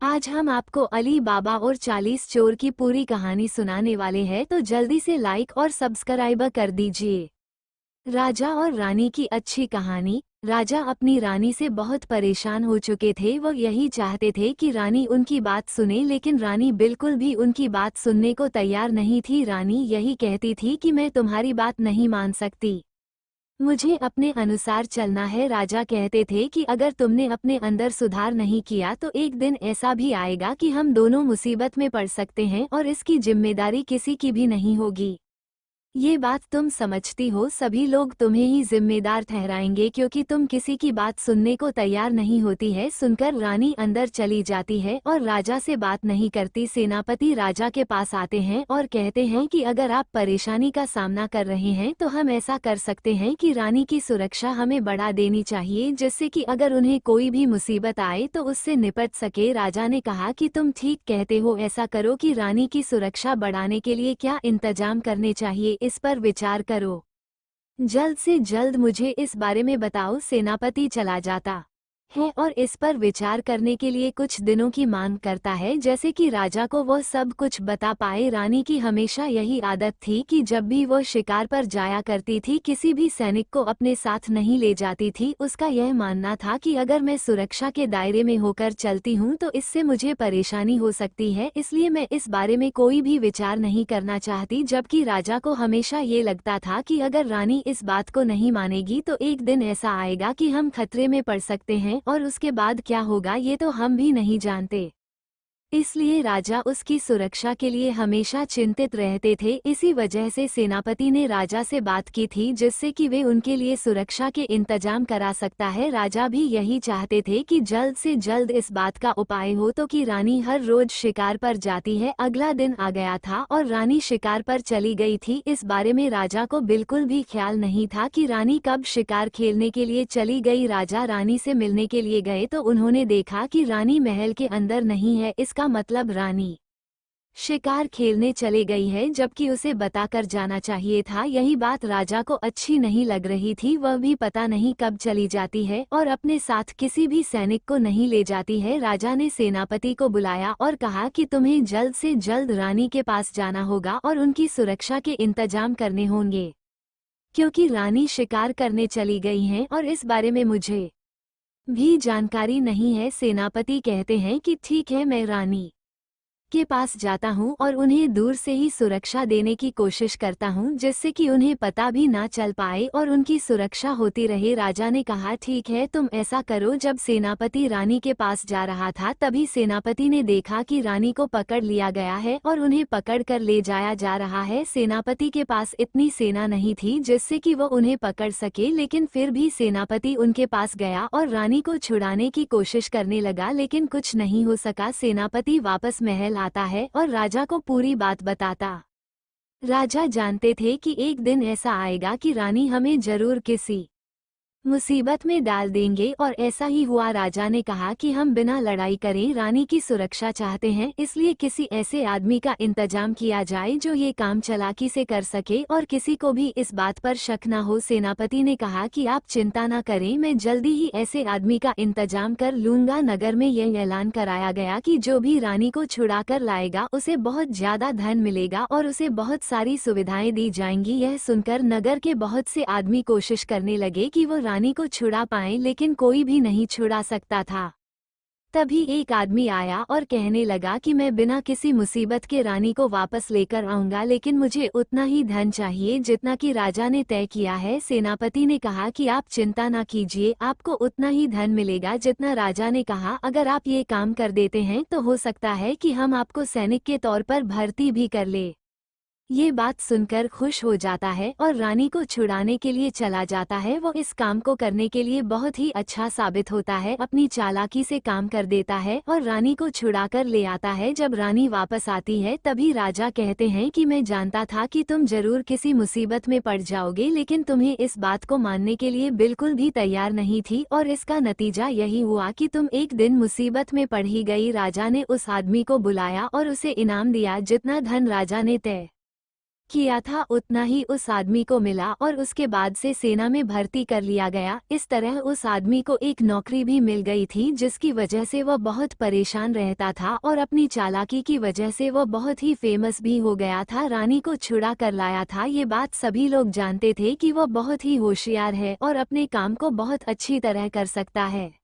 आज हम आपको अली बाबा और 40 चोर की पूरी कहानी सुनाने वाले हैं, तो जल्दी से लाइक और सब्सक्राइब कर दीजिए। राजा और रानी की अच्छी कहानी। राजा अपनी रानी से बहुत परेशान हो चुके थे। वो यही चाहते थे कि रानी उनकी बात सुने, लेकिन रानी बिल्कुल भी उनकी बात सुनने को तैयार नहीं थी। रानी यही कहती थी कि मैं तुम्हारी बात नहीं मान सकती, मुझे अपने अनुसार चलना है। राजा कहते थे कि अगर तुमने अपने अंदर सुधार नहीं किया तो एक दिन ऐसा भी आएगा कि हम दोनों मुसीबत में पड़ सकते हैं और इसकी जिम्मेदारी किसी की भी नहीं होगी। ये बात तुम समझती हो, सभी लोग तुम्हें ही जिम्मेदार ठहराएंगे क्योंकि तुम किसी की बात सुनने को तैयार नहीं होती है। सुनकर रानी अंदर चली जाती है और राजा से बात नहीं करती। सेनापति राजा के पास आते हैं और कहते हैं कि अगर आप परेशानी का सामना कर रहे हैं तो हम ऐसा कर सकते हैं कि रानी की सुरक्षा हमें बढ़ा देनी चाहिए, जिससे कि अगर उन्हें कोई भी मुसीबत आए तो उससे निपट सके। राजा ने कहा कि तुम ठीक कहते हो, ऐसा करो कि रानी की सुरक्षा बढ़ाने के लिए क्या इंतजाम करने चाहिए, इस पर विचार करो। जल्द से जल्द मुझे इस बारे में बताओ। सेनापति चला जाता है और इस पर विचार करने के लिए कुछ दिनों की मांग करता है, जैसे कि राजा को वो सब कुछ बता पाए। रानी की हमेशा यही आदत थी कि जब भी वो शिकार पर जाया करती थी, किसी भी सैनिक को अपने साथ नहीं ले जाती थी। उसका यह मानना था कि अगर मैं सुरक्षा के दायरे में होकर चलती हूँ तो इससे मुझे परेशानी हो सकती है, इसलिए मैं इस बारे में कोई भी विचार नहीं करना चाहती। जबकि राजा को हमेशा ये लगता था कि अगर रानी इस बात को नहीं मानेगी तो एक दिन ऐसा आएगा कि हम खतरे में पड़ सकते हैं, और उसके बाद क्या होगा ये तो हम भी नहीं जानते। इसलिए राजा उसकी सुरक्षा के लिए हमेशा चिंतित रहते थे। इसी वजह से सेनापति ने राजा से बात की थी, जिससे कि वे उनके लिए सुरक्षा के इंतजाम करा सकता है। राजा भी यही चाहते थे कि जल्द से जल्द इस बात का उपाय हो तो कि रानी हर रोज शिकार पर जाती है। अगला दिन आ गया था और रानी शिकार पर चली गई थी। इस बारे में राजा को बिल्कुल भी ख्याल नहीं था कि रानी कब शिकार खेलने के लिए चली गई। राजा रानी से मिलने के लिए गए तो उन्होंने देखा कि रानी महल के अंदर नहीं है। इसका मतलब रानी शिकार खेलने चले गई है, जबकि उसे बताकर जाना चाहिए था। यही बात राजा को अच्छी नहीं लग रही थी। वह भी पता नहीं कब चली जाती है और अपने साथ किसी भी सैनिक को नहीं ले जाती है। राजा ने सेनापति को बुलाया और कहा कि तुम्हें जल्द से जल्द रानी के पास जाना होगा और उनकी सुरक्षा के इंतजाम करने होंगे, क्योंकि रानी शिकार करने चली गई हैं और इस बारे में मुझे भी जानकारी नहीं है। सेनापति कहते हैं कि ठीक है, मैं रानी के पास जाता हूं और उन्हें दूर से ही सुरक्षा देने की कोशिश करता हूं, जिससे कि उन्हें पता भी ना चल पाए और उनकी सुरक्षा होती रहे। राजा ने कहा ठीक है, तुम ऐसा करो। जब सेनापति रानी के पास जा रहा था तभी सेनापति ने देखा कि रानी को पकड़ लिया गया है और उन्हें पकड़ कर ले जाया जा रहा है। सेनापति के पास इतनी सेना नहीं थी जिससे कि वो उन्हें पकड़ सके, लेकिन फिर भी सेनापति उनके पास गया और रानी को छुड़ाने की कोशिश करने लगा, लेकिन कुछ नहीं हो सका। सेनापति वापस महल आता है और राजा को पूरी बात बताता। राजा जानते थे कि एक दिन ऐसा आएगा कि रानी हमें जरूर किसी मुसीबत में डाल देंगे, और ऐसा ही हुआ। राजा ने कहा कि हम बिना लड़ाई करे रानी की सुरक्षा चाहते हैं, इसलिए किसी ऐसे आदमी का इंतजाम किया जाए जो ये काम चालाकी से कर सके और किसी को भी इस बात पर शक न हो। सेनापति ने कहा कि आप चिंता न करें, मैं जल्दी ही ऐसे आदमी का इंतजाम कर लूंगा। नगर में यह ऐलान कराया गया कि जो भी रानी को छुड़ा कर लाएगा उसे बहुत ज्यादा धन मिलेगा और उसे बहुत सारी सुविधाएं दी जाएंगी। यह सुनकर नगर के बहुत से आदमी कोशिश करने लगे कि वो रानी को छुड़ा पाएं, लेकिन कोई भी नहीं छुड़ा सकता था। तभी एक आदमी आया और कहने लगा कि मैं बिना किसी मुसीबत के रानी को वापस लेकर आऊंगा, लेकिन मुझे उतना ही धन चाहिए जितना कि राजा ने तय किया है। सेनापति ने कहा कि आप चिंता ना कीजिए, आपको उतना ही धन मिलेगा जितना राजा ने कहा। अगर आप ये काम कर देते हैं तो हो सकता है कि हम आपको सैनिक के तौर पर भर्ती भी कर ले। ये बात सुनकर खुश हो जाता है और रानी को छुड़ाने के लिए चला जाता है। वो इस काम को करने के लिए बहुत ही अच्छा साबित होता है, अपनी चालाकी से काम कर देता है और रानी को छुड़ाकर ले आता है। जब रानी वापस आती है तभी राजा कहते हैं कि मैं जानता था कि तुम जरूर किसी मुसीबत में पड़ जाओगे, लेकिन तुम्हें इस बात को मानने के लिए बिल्कुल भी तैयार नहीं थी, और इसका नतीजा यही हुआ कि तुम एक दिन मुसीबत में पड़ ही गई। राजा ने उस आदमी को बुलाया और उसे इनाम दिया जितना धन राजा ने तय किया था उतना ही उस आदमी को मिला और उसके बाद से सेना में भर्ती कर लिया गया। इस तरह उस आदमी को एक नौकरी भी मिल गई थी, जिसकी वजह से वह बहुत परेशान रहता था और अपनी चालाकी की वजह से वह बहुत ही फेमस भी हो गया था। रानी को छुड़ा कर लाया था, ये बात सभी लोग जानते थे कि वह बहुत ही होशियार है और अपने काम को बहुत अच्छी तरह कर सकता है।